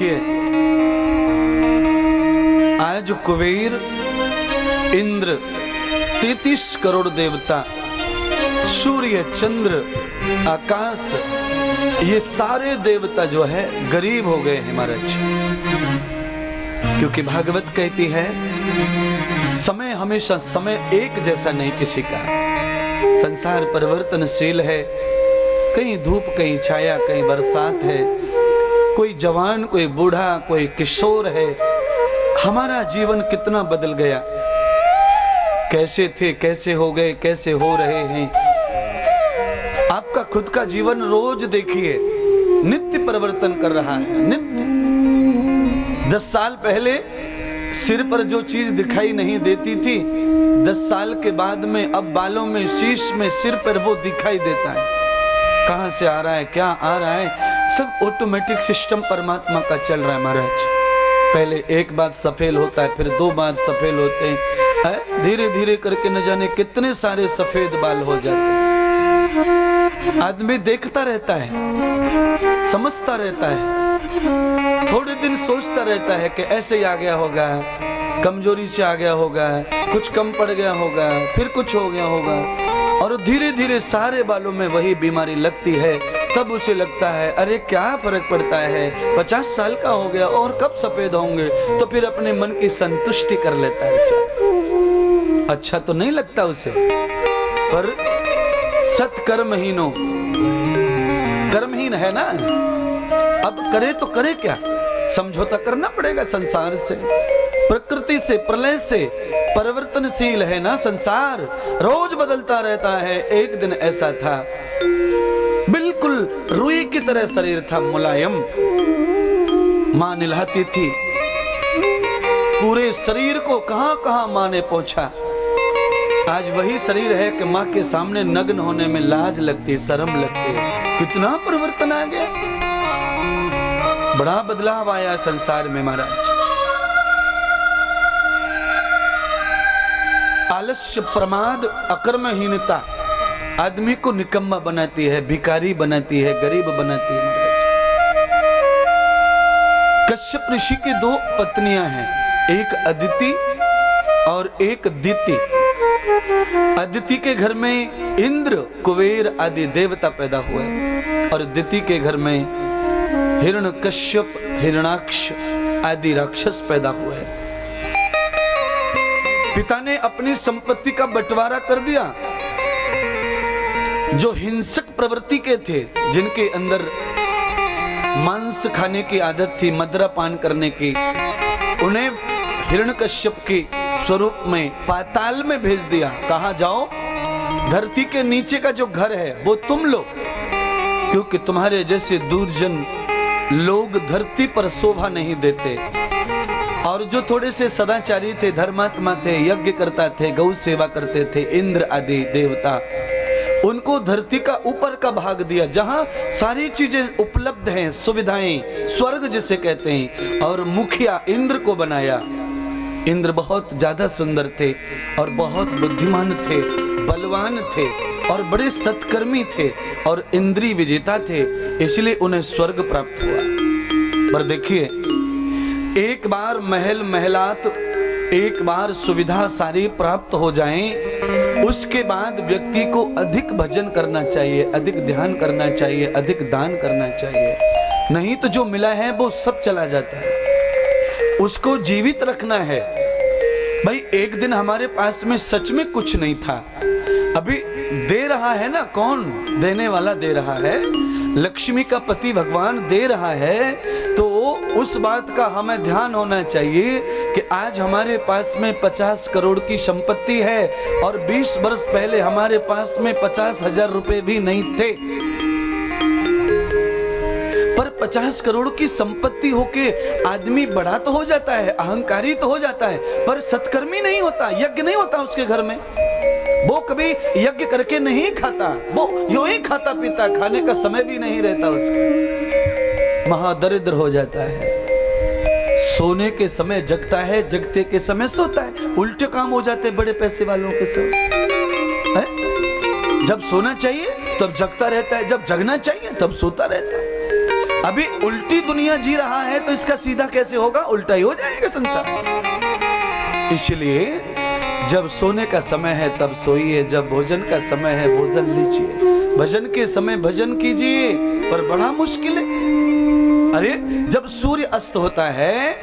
देखिए, आज कुबेर, इंद्र, 33 करोड़ देवता, सूर्य, चंद्र, आकाश, ये सारे देवता जो है गरीब हो गए हैं महाराज। क्योंकि भागवत कहती है समय हमेशा समय एक जैसा नहीं किसी का। संसार परिवर्तनशील है, कहीं धूप कहीं छाया कहीं बरसात है, कोई जवान कोई बूढ़ा कोई किशोर है। हमारा जीवन कितना बदल गया, कैसे थे कैसे हो गए कैसे हो रहे हैं। आपका खुद का जीवन रोज देखिए नित्य परिवर्तन कर रहा है, नित्य। 10 साल पहले सिर पर जो चीज दिखाई नहीं देती थी, 10 साल के बाद में अब बालों में, शीश में, सिर पर वो दिखाई देता है। कहां से आ रहा है, क्या आ रहा है, सब ऑटोमेटिक सिस्टम परमात्मा का चल रहा है महाराज। पहले एक बात सफेद होता है, फिर 2 बात सफेद होते हैं, धीरे धीरे करके न जाने कितने सारे सफेद बाल हो जाते हैं। आदमी देखता रहता है, समझता रहता है, थोड़े दिन सोचता रहता है कि ऐसे ही आ गया होगा, कमजोरी से आ गया होगा, कुछ कम पड़ गया होगा, फिर कुछ हो गया होगा, और धीरे धीरे सारे बालों में वही बीमारी लगती है। तब उसे लगता है अरे क्या फर्क पड़ता है, 50 साल का हो गया और कब सफेद होंगे। तो फिर अपने मन की संतुष्टि कर लेता है। अच्छा तो नहीं लगता उसे, पर सत्कर्महीनो, कर्महीन है ना, अब करे तो करे क्या, समझौता करना पड़ेगा संसार से, प्रकृति से, प्रलय से। परिवर्तनशील है ना संसार, रोज बदलता रहता है। एक दिन ऐसा था, बिल्कुल रुई की तरह शरीर था, मुलायम, मां नहलाती थी, पूरे शरीर को कहां कहां मां ने पहुंचा। आज वही शरीर है कि मां के सामने नग्न होने में लाज लगती, शर्म लगती है। कितना परिवर्तन आ गया, बड़ा बदलाव आया संसार में महाराज। आलस्य, प्रमाद, अकर्महीनता आदमी को निकम्मा बनाती है, भिखारी बनाती है, गरीब बनाती है महाराज। कश्यप ऋषि की 2 पत्नियां हैं, एक अदिति और एक दिति। अदिति के घर में इंद्र, कुबेर आदि देवता पैदा हुए, और दिति के घर में हिरण्यकश्यप, हिरण्याक्ष आदि राक्षस पैदा हुए। पिता ने अपनी संपत्ति का बंटवारा कर दिया। जो हिंसक प्रवृत्ति के थे, जिनके अंदर मांस खाने की आदत थी, मदिरापान करने की, उन्हें हिरण्यकश्यप के स्वरूप में पाताल में भेज दिया। कहा जाओ, धरती के नीचे का जो घर है वो तुम लो, क्योंकि तुम्हारे जैसे दुर्जन लोग धरती पर शोभा नहीं देते। और जो थोड़े से सदाचारी थे, धर्मात्मा थे, यज्ञ करता थे, गौ सेवा करते थे, इंद्र आदि देवता, उनको धरती का ऊपर का भाग दिया, जहां सारी चीजें उपलब्ध हैं, सुविधाएं, स्वर्ग जिसे कहते हैं। और मुखिया इंद्र को बनाया। इंद्र बहुत ज्यादा सुंदर थे और बहुत बुद्धिमान थे, बलवान थे और बड़े सत्कर्मी थे और इंद्रिय विजेता थे, इसलिए उन्हें स्वर्ग प्राप्त हुआ। पर देखिए, एक बार महल महलात, एक बार सुविधा सारी प्राप्त हो जाएं, उसके बाद व्यक्ति को अधिक भजन करना चाहिए, अधिक ध्यान करना चाहिए, अधिक दान करना चाहिए। नहीं तो जो मिला है वो सब चला जाता है, उसको जीवित रखना है। भाई एक दिन हमारे पास में सच में कुछ नहीं था, अभी दे रहा है ना, कौन देने वाला दे रहा है, लक्ष्मी का पति भगवान दे रहा है। तो उस बात का हमें ध्यान होना चाहिए कि आज हमारे पास में 50 करोड़ की संपत्ति है और 20 वर्ष पहले हमारे पास में 50,000 रुपए भी नहीं थे। पर 50 करोड़ की संपत्ति होके आदमी बड़ा तो हो जाता है, अहंकारी तो हो जाता है, पर सत्कर्मी नहीं होता, यज्ञ नहीं होता उसके घर में। वो कभी यज्ञ करके नहीं खाता, वो यूं ही खाता पीता, खाने का समय भी नहीं रहता उसका, महादरिद्र हो जाता है। सोने के समय जगता है, जगते के समय सोता है। उल्टे काम हो जाते बड़े पैसे वालों के साथ। जब सोना चाहिए तब जगता रहता है, जब जगना चाहिए तब सोता रहता है। अभी उल्टी दुनिया जी रहा है तो इसका सीधा कैसे होगा? उल्टा ही हो जाएगा संसार। इसलिए जब सोने का समय है तब सोइए, जब भोजन का समय है भोजन लीजिए, भजन के समय भजन कीजिए। पर बड़ा मुश्किल है। अरे जब सूर्य अस्त होता है,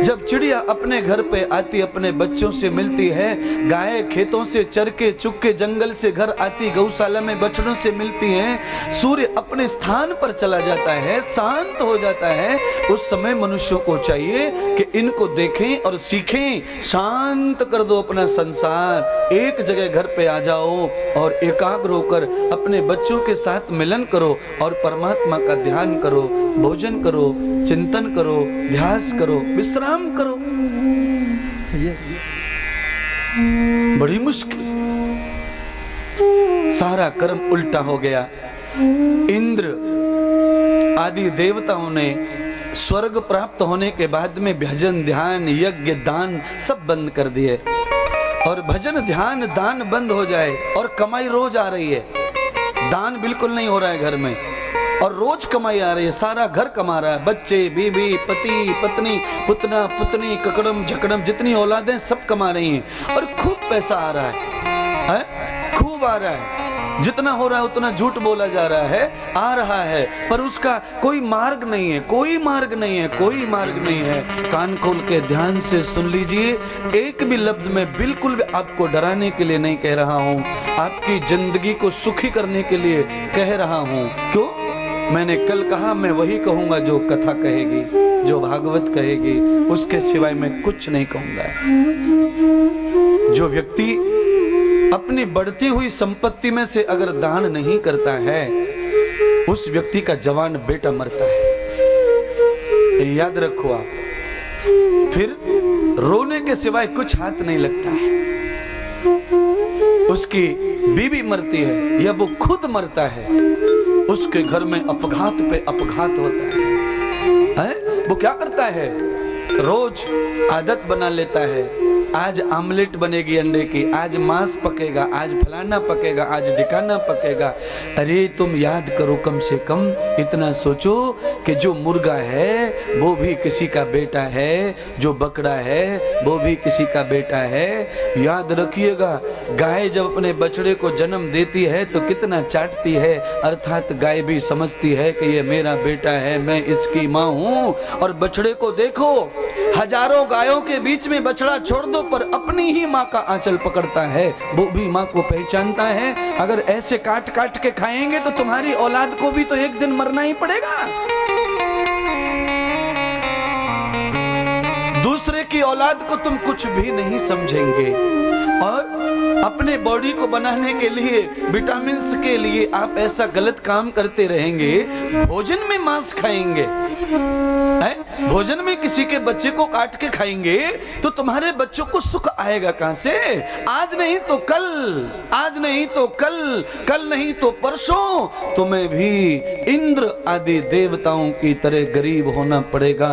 जब चिड़िया अपने घर पे आती, अपने बच्चों से मिलती है, गाय खेतों से चर के चुग के जंगल से घर आती, गौशाला में बछड़ों से मिलती हैं, सूर्य अपने स्थान पर चला जाता है, शांत हो जाता है, उस समय मनुष्यों को चाहिए कि इनको देखें और सीखें। शांत कर दो अपना संसार, एक जगह घर पे आ जाओ और एकाग्र होकर अपने बच्चों के साथ मिलन करो और परमात्मा का ध्यान करो, भोजन करो, चिंतन करो, ध्यास करो, विश्राम करो। बड़ी मुश्किल, सारा कर्म उल्टा हो गया। इंद्र आदि देवताओं ने स्वर्ग प्राप्त होने के बाद में भजन ध्यान यज्ञ दान सब बंद कर दिए। और भजन ध्यान दान बंद हो जाए और कमाई रोज आ रही है, दान बिल्कुल नहीं हो रहा है घर में, और रोज कमाई आ रही है, सारा घर कमा रहा है, बच्चे बीबी पति पत्नी पुतना पुतनी ककड़म झकड़म जितनी औलादें सब कमा रही हैं और खूब पैसा आ रहा है, खूब आ रहा है। जितना हो रहा है उतना झूठ बोला जा रहा है, आ रहा है, पर उसका कोई मार्ग नहीं है, कोई मार्ग नहीं है, कोई मार्ग नहीं है। कान खोल के ध्यान से सुन लीजिए, एक भी लफ्ज में बिल्कुल भी आपको डराने के लिए नहीं कह रहा हूँ, आपकी जिंदगी को सुखी करने के लिए कह रहा हूँ। क्यों? मैंने कल कहा, मैं वही कहूंगा जो कथा कहेगी, जो भागवत कहेगी, उसके सिवाय मैं कुछ नहीं कहूंगा। जो व्यक्ति अपनी बढ़ती हुई संपत्ति में से अगर दान नहीं करता है, उस व्यक्ति का जवान बेटा मरता है, याद रखो आप। फिर रोने के सिवाय कुछ हाथ नहीं लगता है। उसकी बीवी मरती है या वो खुद मरता है, उसके घर में अपघात पे अपघात होता है? वो क्या करता है? रोज आदत बना लेता है, आज आमलेट बनेगी अंडे की, आज मांस पकेगा, आज फलाना पकेगा, आज ढिकाना पकेगा। अरे तुम याद करो, कम से कम इतना सोचो कि जो मुर्गा है वो भी किसी का बेटा है, जो बकरा है वो भी किसी का बेटा है। याद रखिएगा, गाय जब अपने बछड़े को जन्म देती है तो कितना चाटती है, अर्थात गाय भी समझती है कि ये मेरा बेटा है, मैं इसकी माँ हूँ। और बछड़े को देखो, हजारों गायों के बीच में बछड़ा छोड़ दो पर अपनी ही माँ का आंचल पकड़ता है, वो भी माँ को पहचानता है। अगर ऐसे काट काट के खाएंगे तो तुम्हारी औलाद को भी तो एक दिन मरना ही पड़ेगा। दूसरे की औलाद को तुम कुछ भी नहीं समझेंगे और अपने बॉडी को बनाने के लिए, विटामिन्स के लिए आप ऐसा गलत काम करते रहेंगे। भोजन में मांस खाएंगे, भोजन में किसी के बच्चे को काट के खाएंगे तो तुम्हारे बच्चों को सुख आएगा कहां से? आज नहीं तो कल, आज नहीं तो कल, कल नहीं तो परसों तुम्हें भी इंद्र आदि देवताओं की तरह गरीब होना पड़ेगा,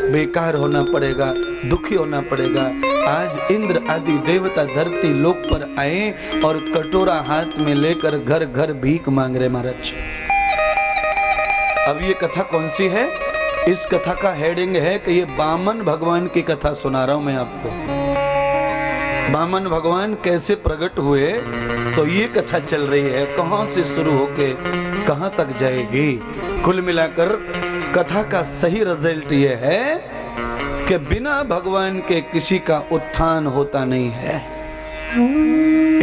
बेकार होना पड़ेगा, दुखी होना पड़ेगा। आज इंद्र आदि देवता धरती लोक पर आए और कटोरा हाथ में लेकर घर घर भीख मांग रहे महाराज। अब ये कथा कौन सी है? इस कथा का हेडिंग है कि ये बामन भगवान की कथा सुना रहा हूं मैं आपको। बामन भगवान कैसे प्रकट हुए, तो ये कथा चल रही है, कहां से शुरू होके कहां तक जाएगी। कुल मिलाकर कथा का सही रिजल्ट ये है कि बिना भगवान के किसी का उत्थान होता नहीं है।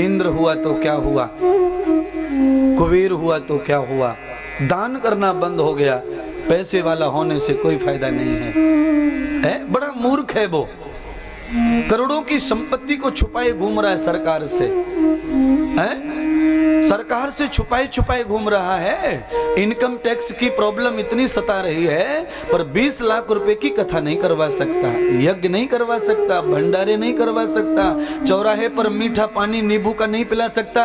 इंद्र हुआ तो क्या हुआ, कुबेर हुआ तो क्या हुआ, दान करना बंद हो गया, पैसे वाला होने से कोई फायदा नहीं है। बड़ा मूर्ख है वो, करोड़ों की संपत्ति को छुपाए घूम रहा है सरकार से, सरकार से छुपाए छुपाए घूम रहा है। इनकम टैक्स की प्रॉब्लम इतनी सता रही है, पर 20 लाख रुपए की कथा नहीं करवा सकता, यज्ञ नहीं करवा सकता, भंडारे नहीं करवा सकता, चौराहे पर मीठा पानी नींबू का नहीं पिला सकता,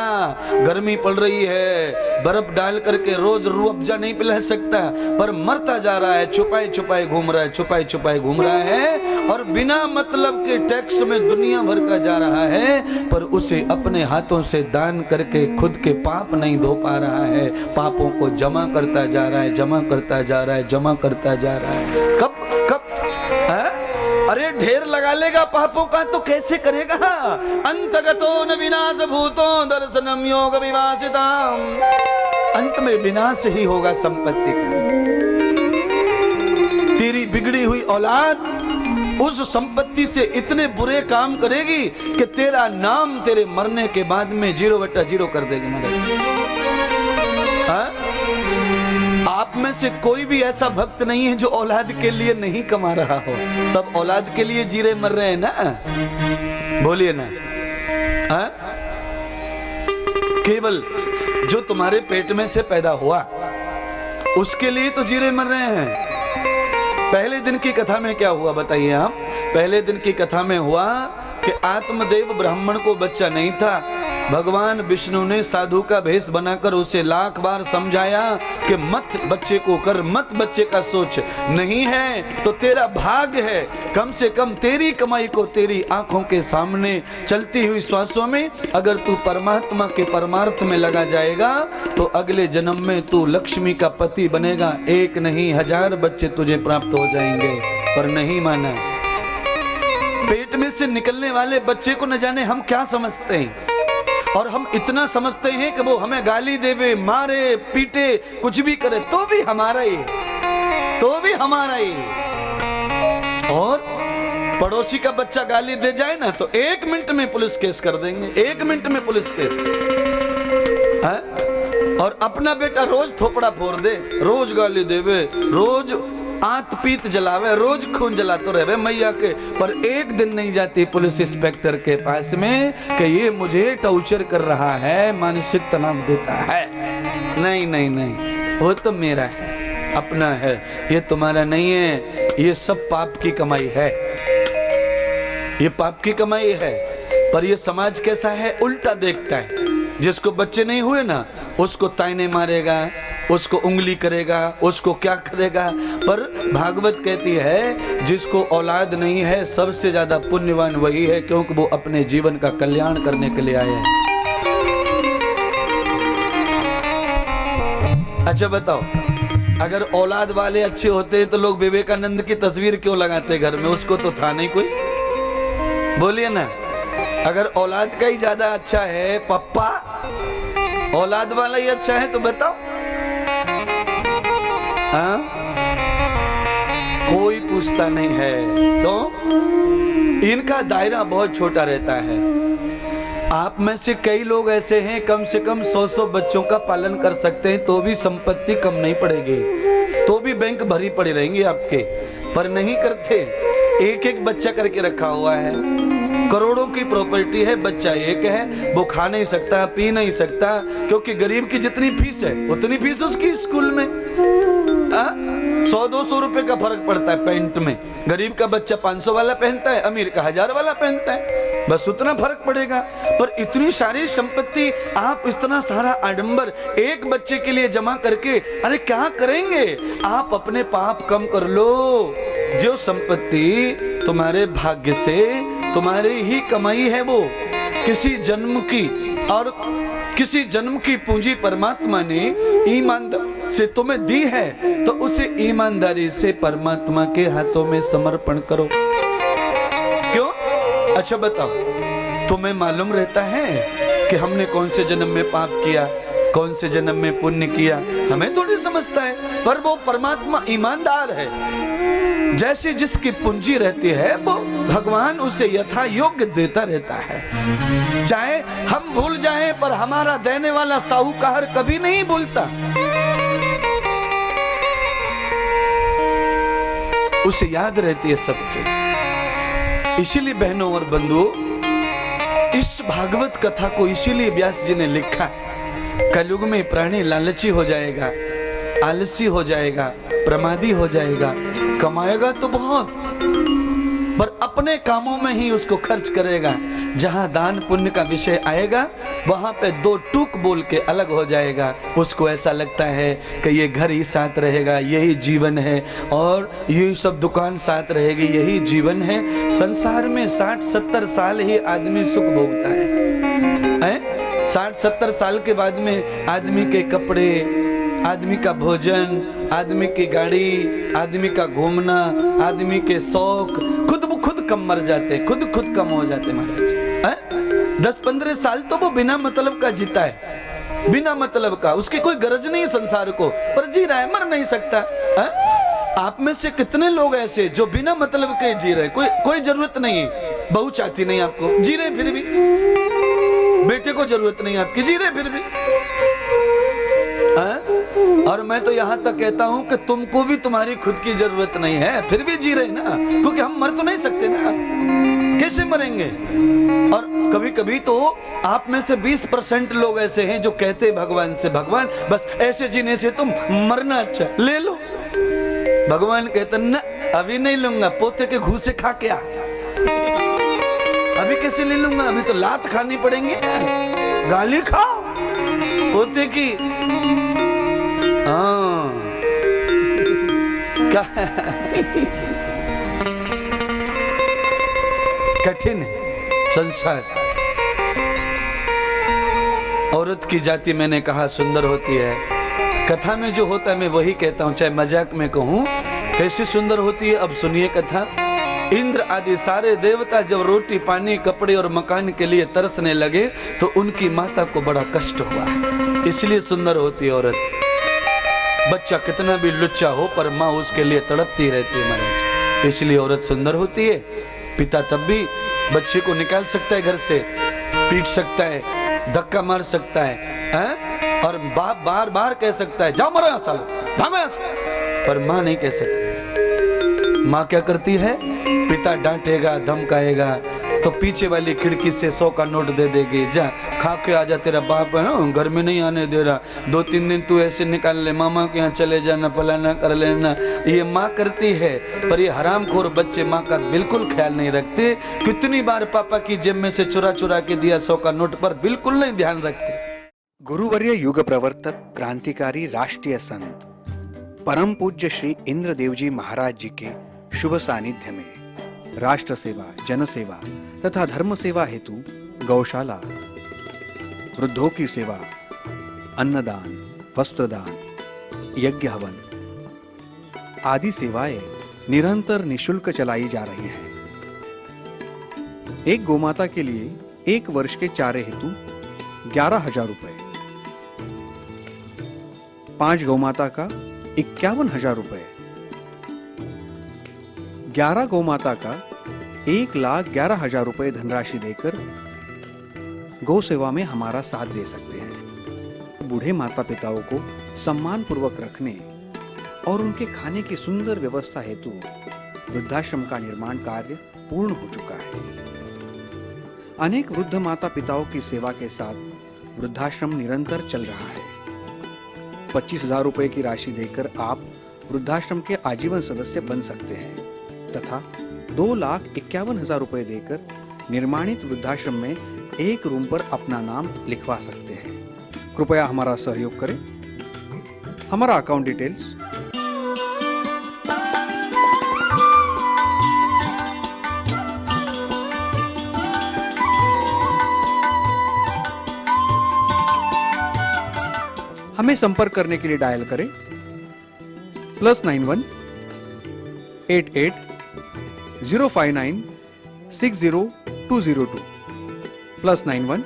गर्मी पड़ रही है बर्फ डाल करके रोज रूह अफ़ज़ा नहीं पिला सकता, पर मरता जा रहा है, छुपाए छुपाए घूम रहा है, छुपाए छुपाए घूम रहा है। और बिना मतलब के टैक्स में दुनिया भर का जा रहा है, पर उसे अपने हाथों से दान करके खुद के पाप नहीं धो पा रहा है, पापों को जमा करता जा रहा है, जमा करता जा रहा है, जमा करता जा रहा है। कब कब है? अरे ढेर लगा लेगा पापों का तो कैसे करेगा? अंतगतो न विनाश भूतो दर्शनम योग विवासिताम, अंत में विनाश ही होगा संपत्ति का। तेरी बिगड़ी हुई औलाद उस संपत्ति से इतने बुरे काम करेगी कि तेरा नाम तेरे मरने के बाद में 0/0 कर देगी। आप में से कोई भी ऐसा भक्त नहीं है जो औलाद के लिए नहीं कमा रहा हो। सब औलाद के लिए जी रहे मर रहे हैं ना, बोलिए ना। केवल जो तुम्हारे पेट में से पैदा हुआ उसके लिए तो जी रहे मर रहे हैं। पहले दिन की कथा में क्या हुआ बताइए आप? पहले दिन की कथा में हुआ कि आत्मदेव ब्राह्मण को बच्चा नहीं था, भगवान विष्णु ने साधु का भेष बनाकर उसे लाख बार समझाया कि मत बच्चे को कर, मत बच्चे का सोच, नहीं है तो तेरा भाग है। कम से कम तेरी कमाई को तेरी आंखों के सामने चलती हुई श्वासों में अगर तू परमात्मा के परमार्थ में लगा जाएगा तो अगले जन्म में तू लक्ष्मी का पति बनेगा। 1 नहीं 1000 बच्चे तुझे प्राप्त हो जाएंगे। पर नहीं माना। पेट में से निकलने वाले बच्चे को न जाने हम क्या समझते हैं, और हम इतना समझते हैं कि वो हमें गाली देवे, मारे, पीटे, कुछ भी करे तो भी हमारा ही, तो भी हमारा ही। और पड़ोसी का बच्चा गाली दे जाए ना तो 1 मिनट में पुलिस केस कर देंगे, 1 मिनट में पुलिस केस है? और अपना बेटा रोज थोपड़ा फोड़ दे, रोज गाली देवे, रोज आंत पीत जलावे, रोज खून जलाते रहे मैया के, पर एक दिन नहीं जाती पुलिस इंस्पेक्टर के पास में कि ये मुझे टॉर्चर कर रहा है, मानसिक तनाव देता है। नहीं नहीं नहीं, वो तो मेरा है, अपना है, ये तुम्हारा नहीं है। ये सब पाप की कमाई है, ये पाप की कमाई है। पर ये समाज कैसा है, उल्टा देखता है। जिसको बच्चे नहीं हुए ना उसको ताने मारेगा, उसको उंगली करेगा, उसको क्या करेगा। पर भागवत कहती है जिसको औलाद नहीं है सबसे ज्यादा पुण्यवान वही है, क्योंकि वो अपने जीवन का कल्याण करने के लिए आए हैं। अच्छा बताओ, अगर औलाद वाले अच्छे होते हैं तो लोग विवेकानंद की तस्वीर क्यों लगाते घर में? उसको तो था नहीं कोई, बोलिए ना। अगर औलाद का ही ज्यादा अच्छा है, पप्पा औलाद वाला ही अच्छा है तो बताओ। हाँ? कोई पूछता नहीं है, तो इनका दायरा बहुत छोटा रहता है। आप में से कई लोग ऐसे हैं कम से कम 100 बच्चों का पालन कर सकते हैं तो भी संपत्ति कम नहीं पड़ेगी, तो भी बैंक भरी पड़ी रहेंगी आपके, पर नहीं करते। एक एक बच्चा करके रखा हुआ है, करोड़ों की प्रॉपर्टी है, बच्चा एक है, वो खा नहीं सकता, पी नहीं सकता, क्योंकि गरीब की जितनी फीस है उतनी फीस उसकी स्कूल में। 100-200 रुपए का फर्क पड़ता है पैंट में। गरीब का बच्चा 500 वाला पहनता है, अमीर का 1000 वाला पहनता है, बस उतना फर्क पड़ेगा। पर इतनी सारी संपत्ति, आप इतना सारा आडंबर एक बच्चे के लिए जमा करके अरे क्या करेंगे? आप अपने पाप कम कर लो। जो संपत्ति तुम्हारे भाग्य से, तुम्हारी ही कमाई है, वो किसी जन्म की, और किसी जन्म की पूंजी परमात्मा ने ईमानदारी से तुम्हें दी है, तो उसे ईमानदारी से परमात्मा के हाथों में समर्पण करो। क्यों? अच्छा बताओ, तुम्हें मालूम रहता है कि हमने कौन से जन्म में पाप किया, कौन से जन्म में पुण्य किया? हमें थोड़ी समझता है, पर वो परमात्मा ईमानदार है। जैसी जिसकी पूंजी रहती है वो भगवान उसे यथा योग्य देता रहता है। चाहे हम भूल जाएं, पर हमारा देने वाला साहूकार कभी नहीं भूलता। उसे याद रहती है सबके। इसीलिए बहनों और बंधुओं, इस भागवत कथा को इसीलिए व्यास जी ने लिखा। कलयुग में प्राणी लालची हो जाएगा, आलसी हो जाएगा, प्रमादी हो जाएगा, कमाएगा तो बहुत, पर अपने कामों में ही उसको खर्च करेगा। जहां दान पुण्य का विषय आएगा वहां पे दो टूक बोल के अलग हो जाएगा। उसको ऐसा लगता है कि ये घर ही साथ रहेगा, यही जीवन है, और ये सब दुकान साथ रहेगी, यही जीवन है। संसार में 60-70 साल ही आदमी सुख भोगता है। 60-70 साल के बाद में आदमी के कपड़े, आदमी का भोजन, आदमी की गाड़ी, आदमी का घूमना, आदमी के शौक खुद कम मर जाते, खुद कम हो जाते महाराज। 10-15 साल तो वो बिना मतलब का जीता है, बिना मतलब का, उसकी कोई गरज नहीं संसार को, पर जी रहा है, मर नहीं सकता। आप में से कितने लोग ऐसे जो बिना मतलब के जी रहे, कोई जरूरत नहीं है, बहू चाहती नहीं आपको, जी रहे फिर भी, बेटे को जरूरत नहीं आपकी, जी रहे फिर भी। और मैं तो यहां तक कहता हूं कि तुमको भी तुम्हारी खुद की जरूरत नहीं है, फिर भी जी रहे ना, क्योंकि हम मर तो नहीं सकते ना, कैसे मरेंगे। और कभी कभी तो आप में से 20% लोग ऐसे हैं जो कहते भगवान से, भगवान बस ऐसे जीने से तुम मरना अच्छा, ले लो। भगवान कहते ना, अभी नहीं लूंगा, पोते के घूसे खा के आ, अभी कैसे ले लूंगा, अभी तो लात खानी पड़ेंगी, गाली खाओ पोते की। हाँ क्या कठिन है संसार। औरत की जाति मैंने कहा सुंदर होती है, कथा में जो होता है मैं वही कहता हूं, चाहे मजाक में कहूं। कैसी सुंदर होती है, अब सुनिए कथा। इंद्र आदि सारे देवता जब रोटी पानी कपड़े और मकान के लिए तरसने लगे तो उनकी माता को बड़ा कष्ट हुआ, इसलिए सुंदर होती है औरत। बच्चा कितना भी लुच्चा हो पर माँ उसके लिए तड़पती रहती है महाराज, इसलिए औरत सुंदर होती है। पिता तब भी बच्चे को निकाल सकता है घर से, पीट सकता है, धक्का मार सकता है, और बाप बार बार कह सकता है जाओ मरो साला, भागो, पर माँ नहीं कह सकती। माँ क्या करती है, पिता डांटेगा धमकाएगा तो पीछे वाली खिड़की से 100 का नोट दे देगी, जा खा के आ जा, तेरा बाप है ना घर में नहीं आने दे रहा, 2-3 दिन तू ऐसे निकाल ले, मामा के यहाँ चले जाना, फलाना कर लेना। ये माँ करती है, पर ये हरामखोर बच्चे माँ का बिल्कुल ख्याल नहीं रखते। कितनी बार पापा की जेब में से चुरा के दिया 100 का नोट, पर बिल्कुल नहीं ध्यान रखते। गुरुवर्य युग प्रवर्तक क्रांतिकारी राष्ट्रीय संत परम पूज्य श्री इंद्रदेव जी महाराज जी के शुभ सानिध्य में राष्ट्र सेवा, जन सेवा तथा धर्म सेवा हेतु गौशाला, वृद्धों की सेवा, अन्नदान, वस्त्रदान, यज्ञ हवन आदि सेवाएं निरंतर निशुल्क चलाई जा रही हैं। एक गोमाता के लिए 1 वर्ष के चारे हेतु 11,000 रुपए, 5 गौमाता का 51,000 रुपए, 11 गौमाता का 1,11,000 रुपए धनराशि देकर गौ सेवा में हमारा साथ दे सकते हैं। बूढ़े माता पिताओं को सम्मान पूर्वक रखने और उनके खाने की सुंदर व्यवस्था हेतु वृद्धाश्रम का निर्माण कार्य पूर्ण हो चुका है। अनेक वृद्ध माता पिताओं की सेवा के साथ वृद्धाश्रम निरंतर चल रहा है। 25,000 रुपए की राशि देकर आप वृद्धाश्रम के आजीवन सदस्य बन सकते हैं तथा 2,51,000 रुपए देकर निर्माणित वृद्धाश्रम में एक रूम पर अपना नाम लिखवा सकते हैं। कृपया हमारा सहयोग करें। हमारा अकाउंट डिटेल्स हमें संपर्क करने के लिए डायल करें +91 88 059 60202 +91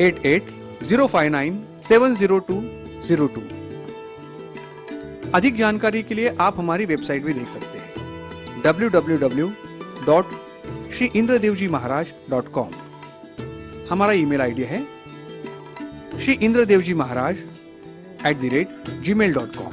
88 059 70202। अधिक जानकारी के लिए आप हमारी वेबसाइट भी देख सकते हैं www.shriindradevjimaharaj.com। हमारा ईमेल आईडी है shriindradevjimaharaj@gmail.com।